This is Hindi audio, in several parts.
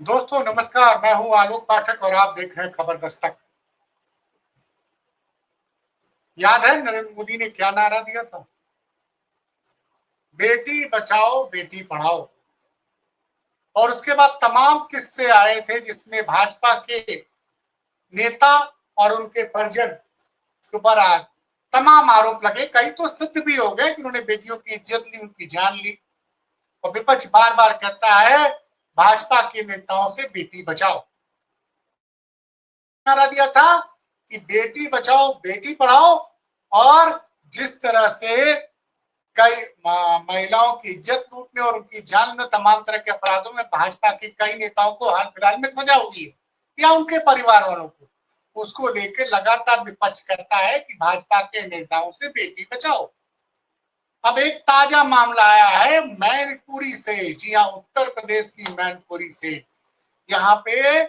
दोस्तों नमस्कार, मैं हूं आलोक पाठक और आप देख रहे हैं खबर दस्तक। याद है नरेंद्र मोदी ने क्या नारा दिया था? बेटी बचाओ बेटी पढ़ाओ। और उसके बाद तमाम किस्से आए थे जिसमें भाजपा के नेता और उनके परिजन के ऊपर तमाम आरोप लगे। कई तो सिद्ध भी हो गए कि उन्होंने बेटियों की इज्जत ली, उनकी जान ली। और विपक्ष बार बार कहता है भाजपा के नेताओं से बेटी बचाओ। नारा दिया था कि बेटी बचाओ बेटी पढ़ाओ। और जिस तरह से कई महिलाओं की इज्जत लूटने और उनकी जान में तमाम तरह के अपराधों में भाजपा के कई नेताओं को हाल फिलहाल में सजा हुई है या उनके परिवार वालों को, उसको लेकर लगातार विपक्ष करता है कि भाजपा के नेताओं से बेटी बचाओ। अब एक ताजा मामला आया है मैनपुरी से। जी हाँ, उत्तर प्रदेश की मैनपुरी से। यहाँ पे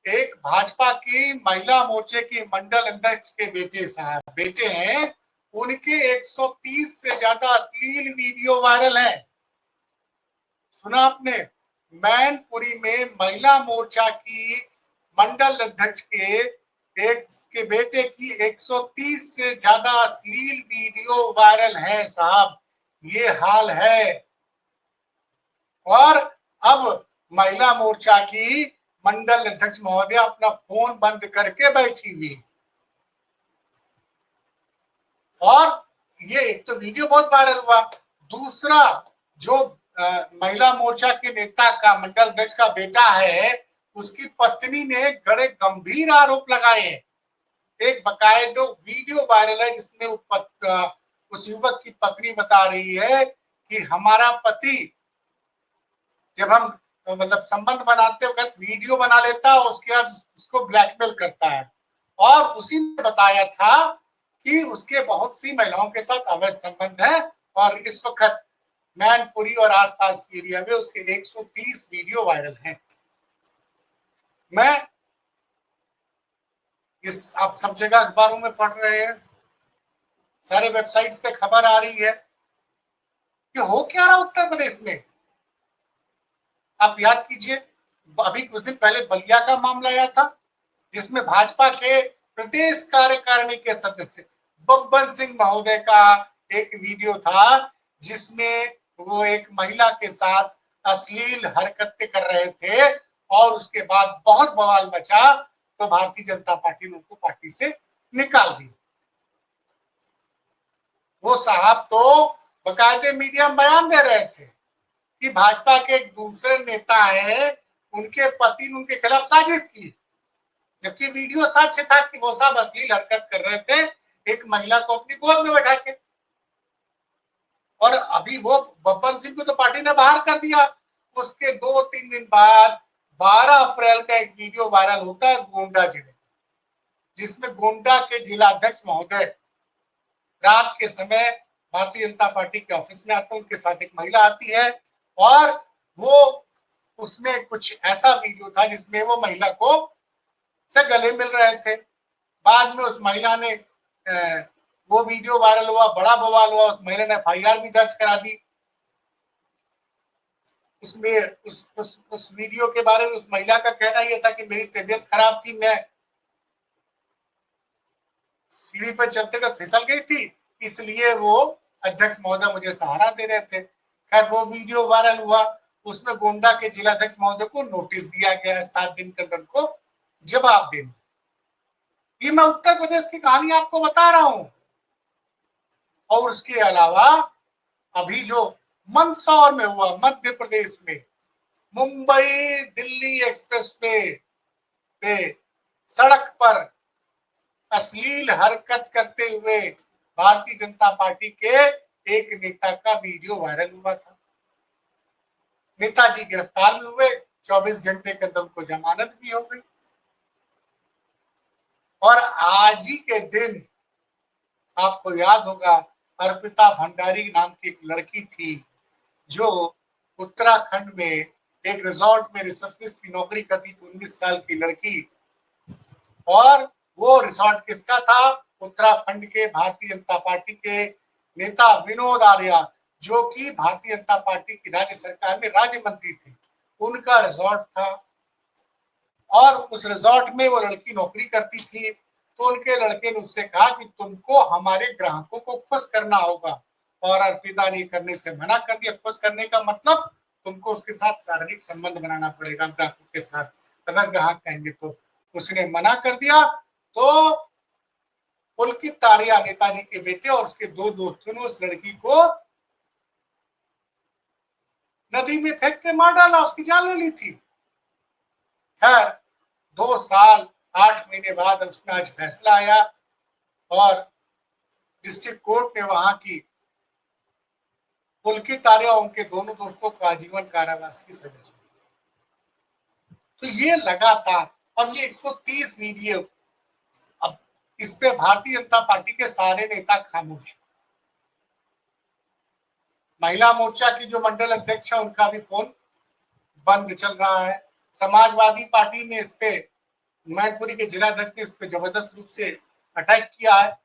एक भाजपा की महिला मोर्चे की मंडल अध्यक्ष के बेटे हैं, उनके 130 से ज्यादा अश्लील वीडियो वायरल है। सुना आपने? मैनपुरी में महिला मोर्चा की मंडल अध्यक्ष के बेटे की 130 से ज्यादा अश्लील वीडियो वायरल है साहब, ये हाल है। और अब महिला मोर्चा की मंडल अध्यक्ष महोदय अपना फोन बंद करके बैठी हुई। और ये एक तो वीडियो बहुत वायरल हुआ, दूसरा जो महिला मोर्चा के नेता का मंडल अध्यक्ष का बेटा है, उसकी पत्नी ने बड़े गंभीर आरोप लगाए हैं। एक बकायदा वीडियो वायरल है जिसमें उस युवक की पत्नी बता रही है कि हमारा पति जब हम मतलब संबंध बनाते वक्त वीडियो बना लेता है, उसके बाद उसको ब्लैकमेल करता है। और उसी ने बताया था कि उसके बहुत सी महिलाओं के साथ अवैध संबंध है और इस वक्त मैनपुरी और आसपास के एरिया में उसके 130 वीडियो वायरल हैं। मैं इस आप सब जगह अखबारों में पढ़ रहे हैं, सारे वेबसाइट्स पे खबर आ रही है कि हो क्या रहा उत्तर प्रदेश में। आप याद कीजिए, अभी कुछ दिन पहले बलिया का मामला आया था जिसमें भाजपा के प्रदेश कार्यकारिणी के सदस्य बब्बन सिंह महोदय का एक वीडियो था जिसमें वो एक महिला के साथ अश्लील हरकतें कर रहे थे और उसके बाद बहुत बवाल मचा तो भारतीय जनता पार्टी ने उनको पार्टी से निकाल दिया। वो साहब तो बकायदे मीडिया में बयान दे रहे थे कि भाजपा के एक दूसरे नेता हैं, उनके पति ने उनके खिलाफ साजिश की, जबकि वीडियो साक्ष्य था कि वो साहब अश्लील हरकत कर रहे थे एक महिला को अपनी गोद में बैठा के। और अभी वो बब्बन सिंह को तो पार्टी ने बाहर कर दिया। उसके 2-3 दिन बाद 12 अप्रैल का एक वीडियो वायरल होता है गोंडा जिले, जिसमें गोंडा के जिलाध्यक्ष महोदय रात के समय भारतीय जनता पार्टी के ऑफिस में आते हैं, उनके साथ एक महिला आती है और वो उसमें कुछ ऐसा वीडियो था जिसमें वो महिला को से गले मिल रहे थे। बाद में उस महिला ने वो वीडियो वायरल हुआ, बड़ा बवाल हुआ, उस महिला ने एफआईआर भी दर्ज करा दी। उसमें उस वीडियो के बारे में उस महिला का कहना यह था कि मेरी तबीयत खराब थी, मैं सीढ़ी पर चलते हुए फिसल गई थी, इसलिए वो अध्यक्ष महोदय मुझे सहारा दे रहे थे। खैर वो वीडियो वायरल हुआ, उसमें गोंडा के जिलाध्यक्ष महोदय को नोटिस दिया गया है 7 दिन के अंदर को जवाब देना। ये मैं उत्तर प्रदेश की कहानी आपको बता रहा हूं। और उसके अलावा अभी जो मंदसौर में हुआ मध्य प्रदेश में, मुंबई दिल्ली एक्सप्रेस पे सड़क पर अश्लील हरकत करते हुए भारतीय जनता पार्टी के एक नेता का वीडियो वायरल हुआ था। नेताजी गिरफ्तार भी हुए, 24 घंटे के अंदर उनको जमानत भी हो गई। और आज ही के दिन आपको याद होगा अर्पिता भंडारी नाम की एक लड़की थी जो उत्तराखंड में एक रिजॉर्ट में रिसेप्शनिस्ट की नौकरी करती थी, 19 साल की लड़की। और वो रिजॉर्ट किसका था? उत्तराखंड के भारतीय जनता पार्टी के नेता विनोद आर्या, जो कि भारतीय जनता पार्टी की राज्य सरकार में राज्य मंत्री थे, उनका रिजॉर्ट था। और उस रिजॉर्ट में वो लड़की नौकरी करती थी। तो उनके लड़के ने उससे कहा कि तुमको हमारे ग्राहकों को खुश करना होगा, और अर्पिता ने करने से मना कर दिया। खुश करने का मतलब तुमको उसके साथ शारीरिक संबंध बनाना पड़ेगा ग्राहकों के साथ, अगर ग्राहक कहेंगे तो। उसने मना कर दिया। तो पुलकित तारिया, नेताजी के बेटे, और उसके दो दोस्तों ने उस लड़की को नदी में फेंक के मार डाला, उसकी जान ले ली थी। खैर 2 साल 8 महीने बाद उसमें आज फैसला आया, और डिस्ट्रिक्ट कोर्ट ने वहां की पुलकित तारिया और उनके दोनों दोस्तों को आजीवन कारावास की सजा दी। तो ये लगातार, अब ये 130 वीडियो, अब इस पे भारतीय जनता पार्टी के सारे नेता खामोश। महिला मोर्चा की जो मंडल अध्यक्ष है उनका भी फोन बंद चल रहा है। समाजवादी पार्टी ने इस पे, मैनपुरी के जिलाध्यक्ष ने इस पे जबरदस्त रूप से अटैक किया है,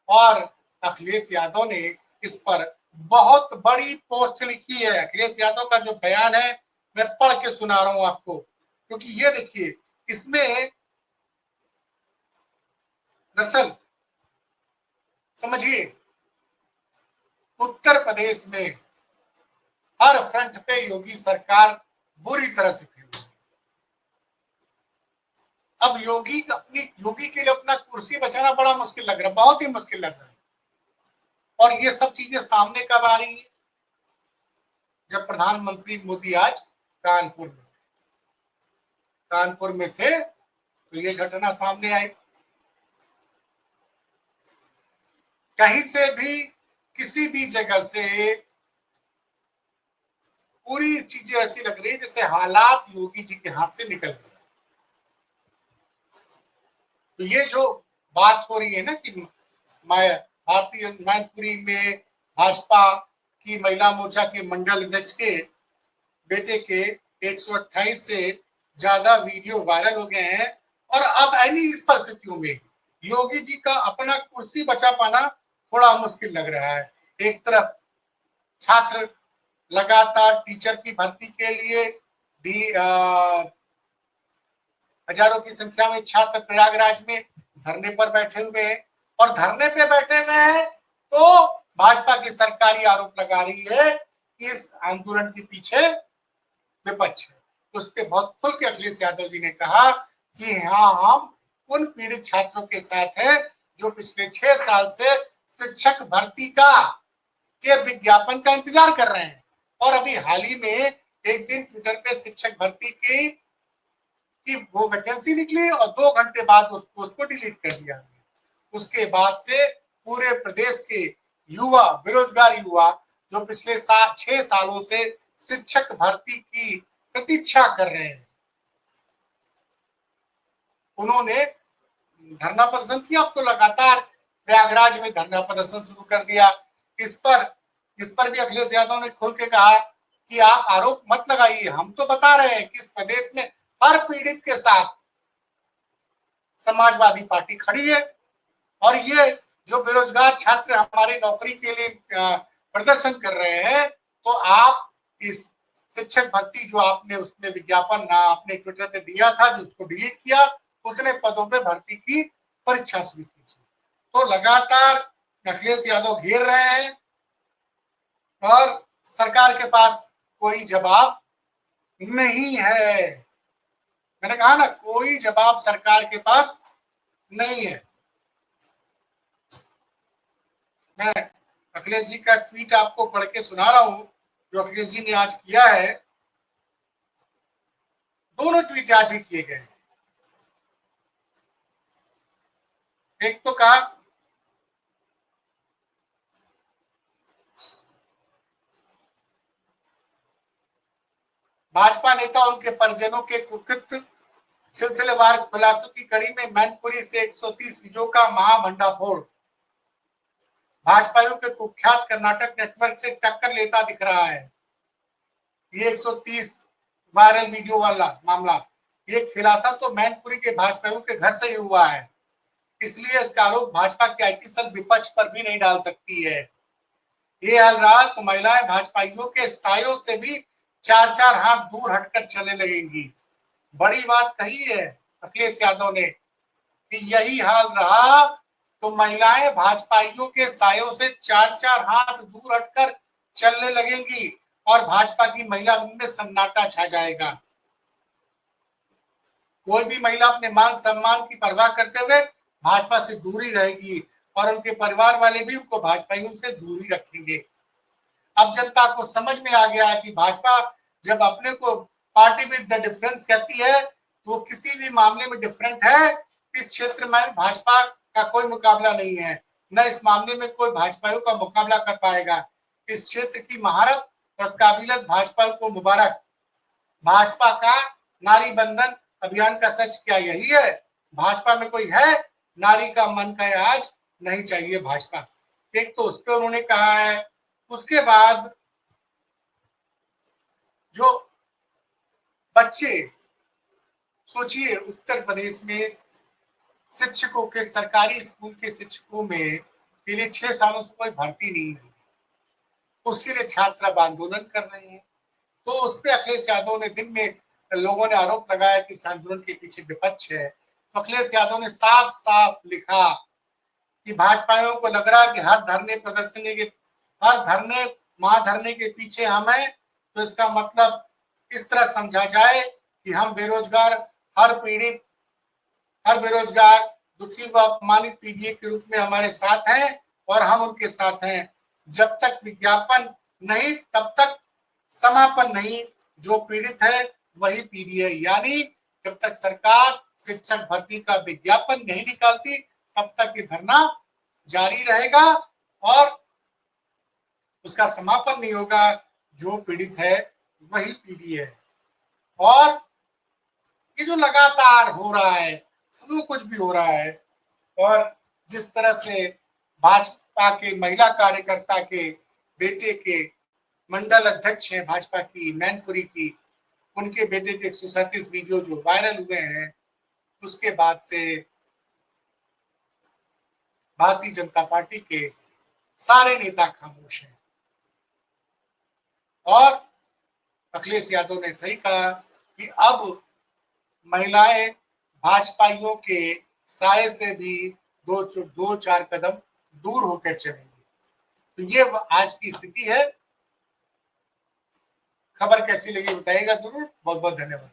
और अखिलेश यादव ने इस पर बहुत बड़ी पोस्ट लिखी है। अखिलेश यादव का जो बयान है मैं पढ़ के सुना रहा हूं आपको, क्योंकि ये देखिए इसमें दरअसल समझिए, उत्तर प्रदेश में हर फ्रंट पे योगी सरकार बुरी तरह से फेल। अब योगी के लिए अपना कुर्सी बचाना बड़ा मुश्किल लग रहा है, बहुत ही मुश्किल लग रहा है। और ये सब चीजें सामने कब आ रही है? जब प्रधानमंत्री मोदी आज कानपुर में थे तो ये घटना सामने आई। कहीं से भी, किसी भी जगह से पूरी चीजें ऐसी लग रही है जैसे हालात योगी जी के हाथ से निकल गए। तो ये जो बात हो रही है ना कि मैनपुरी में भाजपा की महिला मोर्चा के मंडल अध्यक्ष के बेटे के 128 से ज्यादा वीडियो वायरल हो गए हैं, और अब ऐनी इस परिस्थितियों में योगी जी का अपना कुर्सी बचा पाना थोड़ा मुश्किल लग रहा है। एक तरफ छात्र लगातार टीचर की भर्ती के लिए भी हजारों की संख्या में छात्र प्रयागराज में धरने पर बैठे हुए हैं, और धरने पे बैठे हुए हैं तो भाजपा की सरकारी आरोप लगा रही है कि इस आंदोलन के पीछे विपक्ष है। उस पर बहुत खुल के अखिलेश यादव जी ने कहा कि हाँ, हम उन पीड़ित छात्रों के साथ हैं जो पिछले 6 साल से शिक्षक भर्ती के विज्ञापन का इंतजार कर रहे हैं, और अभी हाल ही में एक दिन ट्विटर पे शिक्षक भर्ती की वो वैकेंसी निकली, और 2 घंटे बाद उस पोस्ट को डिलीट कर दिया। उसके बाद से पूरे प्रदेश के युवा, बेरोजगार युवा, जो पिछले 6 सालों से शिक्षक भर्ती की प्रतीक्षा कर रहे हैं, उन्होंने धरना प्रदर्शन किया। अब तो लगातार प्रयागराज में धरना प्रदर्शन शुरू कर दिया। इस पर भी अखिलेश यादव ने खोल के कहा कि आप आरोप मत लगाइए, हम तो बता रहे हैं कि इस प्रदेश में हर पीड़ित के साथ समाजवादी पार्टी खड़ी है, और ये जो बेरोजगार छात्र हमारी नौकरी के लिए प्रदर्शन कर रहे हैं, तो आप इस शिक्षक भर्ती जो आपने उसमें विज्ञापन आपने ट्विटर पे दिया था, जो उसको डिलीट किया, उतने पदों पे भर्ती की परीक्षा शुरू कीजिए। तो लगातार अखिलेश यादव घेर रहे हैं, और सरकार के पास कोई जवाब नहीं है। मैंने कहा ना, कोई जवाब सरकार के पास नहीं है। मैं अखिलेश जी का ट्वीट आपको पढ़ के सुना रहा हूं, जो अखिलेश जी ने आज किया है। दोनों ट्वीट आज ही किए गए। एक तो कहा, भाजपा नेता उनके परिजनों के कुकृत्य सिलसिलेवार खुलासों की कड़ी में मैनपुरी से 130 वीडियो का महाभंडाफोड़। भाजपाइयों के कुख्यात कर्नाटक नेटवर्क से टक्कर लेता दिख रहा है। ये 130 वायरल वीडियो वाला मामला, ये खुलासा तो मैनपुरी के भाजपाइयों के घर से ही हुआ है, इसलिए इसका आरोप भाजपा के आईटी सेल विपक्ष पर भी नहीं डाल सकती है। ये हाल रहा तो महिलाएं भाजपाइयों के सायों से भी 4-4 हाथ दूर हटकर चलने लगेंगी। बड़ी बात कही है अखिलेश यादव ने कि यही हाल रहा तो महिलाएं भाजपाइयों के सायों से 4-4 हाथ दूर हटकर चलने लगेंगी और भाजपा की महिला में सन्नाटा छा जाएगा। कोई भी महिला अपने मान सम्मान की परवाह करते हुए भाजपा से दूरी रहेगी और उनके परिवार वाले भी उनको भाजपाइयों से दूरी रखेंगे। अब जनता को समझ में आ गया है कि भाजपा जब अपने को पार्टी विद द डिफरेंस कहती है तो किसी भी मामले में डिफरेंट है। इस क्षेत्र में भाजपा का कोई मुकाबला नहीं है, न इस मामले में कोई भाजपाइयों का मुकाबला कर पाएगा। इस क्षेत्र की महारत और काबिलियत भाजपा को मुबारक। भाजपा का नारी बंधन अभियान का सच क्या यही है? भाजपा में कोई है नारी का मन का आज नहीं चाहिए भाजपा। एक तो उस पर उन्होंने कहा है। उसके बाद जो बच्चे, सोचिए उत्तर प्रदेश में शिक्षकों के, सरकारी स्कूल के शिक्षकों में के लिए 6 सालों से कोई भर्ती नहीं है, उसके लिए छात्र अब आंदोलन कर रहे हैं। तो उस पर अखिलेश यादव ने दिन में लोगों ने आरोप लगाया कि इस आंदोलन के पीछे विपक्ष है। तो अखिलेश यादव ने साफ साफ लिखा कि भाजपाइयों को लग रहा है कि हर धरने प्रदर्शनी के, हर धरने महाधरने के पीछे हम हैं। तो इसका मतलब इस तरह समझा जाए कि हम बेरोजगार, हर पीड़ित, हर बेरोजगार, दुखी व अपमानित पीड़ित के रूप में हमारे साथ हैं और हम उनके साथ हैं। जब तक विज्ञापन नहीं तब तक समापन नहीं। जो पीड़ित है वही पीड़ित है। यानी जब तक सरकार शिक्षक भर्ती का विज्ञापन नहीं निकालती तब तक ये धरना जारी रहेगा और उसका समापन नहीं होगा। जो पीड़ित है वही पीड़ित है। और ये जो लगातार हो रहा है, जो कुछ भी हो रहा है, और जिस तरह से भाजपा के महिला कार्यकर्ता के बेटे के मंडल अध्यक्ष है भाजपा की मैनपुरी की, उनके बेटे के 137 वीडियो जो वायरल हुए हैं, उसके बाद से भारतीय जनता पार्टी के सारे नेता खामोश हैं। और अखिलेश यादव ने सही कहा कि अब महिलाएं भाजपाइयों के साय से भी 2-4 कदम दूर होकर चलेंगी। तो ये आज की स्थिति है। खबर कैसी लगी बताइएगा जरूर। बहुत बहुत धन्यवाद।